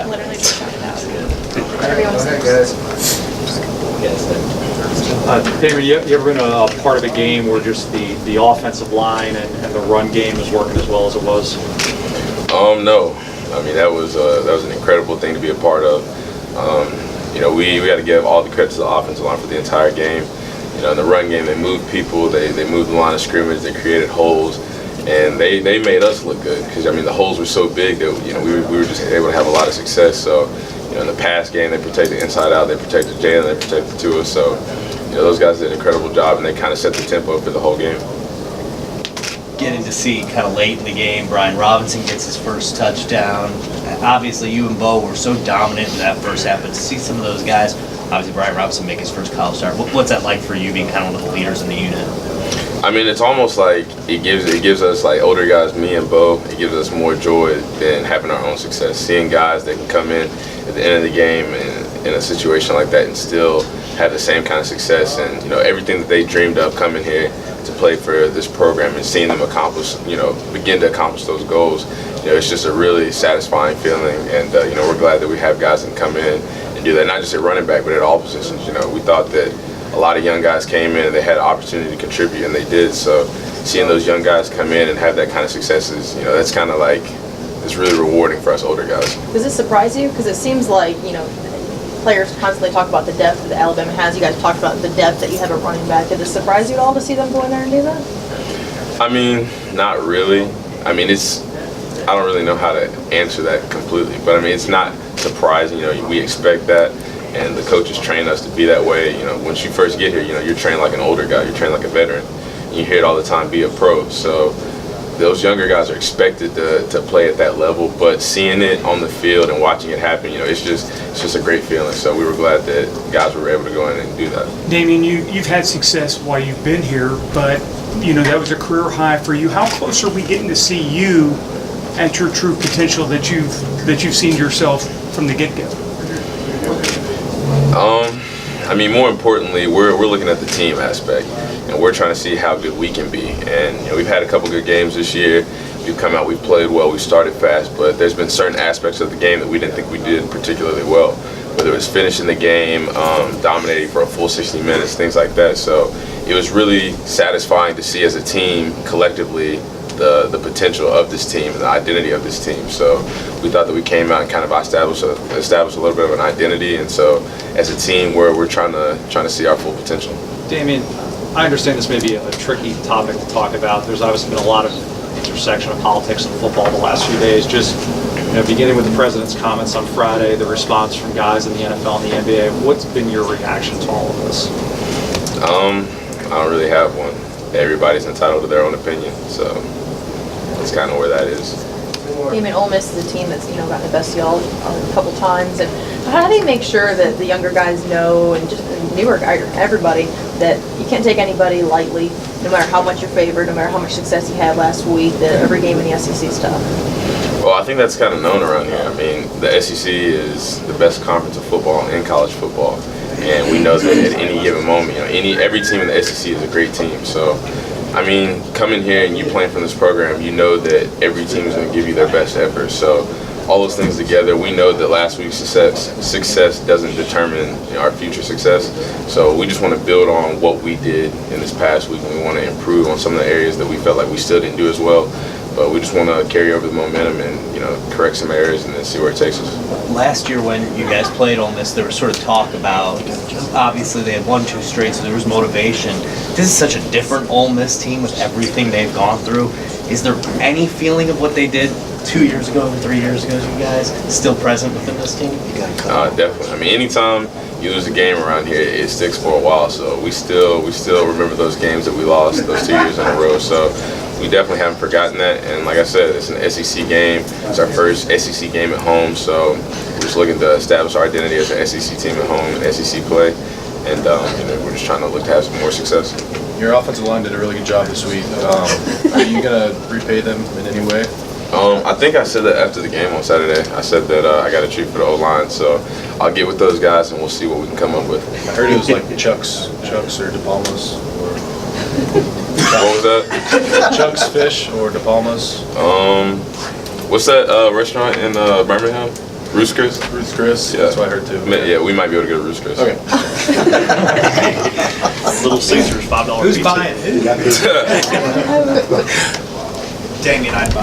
literally just shouted out. Whatever you want to say. Damien, you ever been a part of a game where just the offensive line and the run game is working as well as it was? No. I mean, that was an incredible thing to be a part of. We got to give all the credit to the offensive line for the entire game. In the run game, they moved people, they moved the line of scrimmage, they created holes, and they made us look good because the holes were so big that we were just able to have a lot of success. So in the pass game, they protected inside out, they protected Jalen, they protected Tua. So those guys did an incredible job, and they kind of set the tempo for the whole game. Getting to see kind of late in the game, Brian Robinson gets his first touchdown. Obviously, you and Bo were so dominant in that first half, but to see some of those guys, obviously Brian Robinson make his first college start, what's that like for you, being kind of one of the leaders in the unit? It's almost like it gives us, like older guys, me and Bo, it gives us more joy than having our own success. Seeing guys that can come in at the end of the game and in a situation like that and still have the same kind of success, and everything that they dreamed of coming here to play for this program and seeing them accomplish, begin to accomplish those goals, it's just a really satisfying feeling. And we're glad that we have guys that can come in and do that, not just at running back, but at all positions. We thought that a lot of young guys came in and they had an opportunity to contribute, and they did. So seeing those young guys come in and have that kind of success is, that's kind of like, it's really rewarding for us older guys. Does this surprise you? Because it seems like, players constantly talk about the depth that Alabama has. You guys talked about the depth that you have at running back. Did it surprise you at all to see them go in there and do that? Not really. I don't really know how to answer that completely, but it's not surprising. We expect that, and the coaches train us to be that way. Once you first get here, you're trained like an older guy, you're trained like a veteran. You hear it all the time, be a pro. So those younger guys are expected to play at that level, but seeing it on the field and watching it happen, it's just a great feeling. So we were glad that guys were able to go in and do that. Damien, you've had success while you've been here, but that was a career high for you. How close are we getting to see you at your true potential that you've seen yourself from the get-go? More importantly, we're looking at the team aspect, and we're trying to see how good we can be. And we've had a couple good games this year. We've come out, we've played well, we started fast, but there's been certain aspects of the game that we didn't think we did particularly well. Whether it was finishing the game, dominating for a full 60 minutes, things like that. So it was really satisfying to see as a team collectively the potential of this team and the identity of this team. So we thought that we came out and kind of established a little bit of an identity, and so as a team we're trying to see our full potential. Damien, I understand this may be a tricky topic to talk about. There's obviously been a lot of intersection of politics and football the last few days. Just beginning with the president's comments on Friday, the response from guys in the NFL and the NBA, what's been your reaction to all of this? I don't really have one. Everybody's entitled to their own opinion, so that's kind of where that is. Ole Miss is a team that's gotten the best of y'all a couple times, and how do you make sure that the younger guys know, and just newer guys, everybody, that you can't take anybody lightly, no matter how much you're favored, no matter how much success you had last week, that every game in the SEC is tough? Well, I think that's kind of known around here. The SEC is the best conference of football in college football, and we know that at any given moment, every team in the SEC is a great team. So coming here and you playing from this program, you know that every team is going to give you their best effort. So all those things together, we know that last week's success doesn't determine our future success. So we just want to build on what we did in this past week, and we want to improve on some of the areas that we felt like we still didn't do as well. But we just want to carry over the momentum and correct some areas and then see where it takes us. Last year when you guys played Ole Miss, there was sort of talk about, obviously they had won 2 straight, so there was motivation. This is such a different Ole Miss team with everything they've gone through. Is there any feeling of what they did 2 years ago and 3 years ago, you guys, still present within this team? Definitely. Anytime you lose a game around here, it sticks for a while. So we still remember those games that we lost those 2 years in a row. So we definitely haven't forgotten that. And like I said, it's an SEC game. It's our first SEC game at home. So we're just looking to establish our identity as an SEC team at home in SEC play. And we're just trying to look to have some more success. Your offensive line did a really good job this week. Are you going to repay them in any way? I think I said that after the game on Saturday. I said that I got a treat for the O-line, so I'll get with those guys and we'll see what we can come up with. I heard it was like Chuck's or De Palma's. What was that? Chuck's Fish or De Palma's. What's that restaurant in Birmingham? Roost Chris? Ruth's Chris? Yeah. That's what I heard too. Yeah, we might be able to get a Roost Chris. Okay. Little Caesars, $5 Who's pizza. buying who? Damien, I'd buy.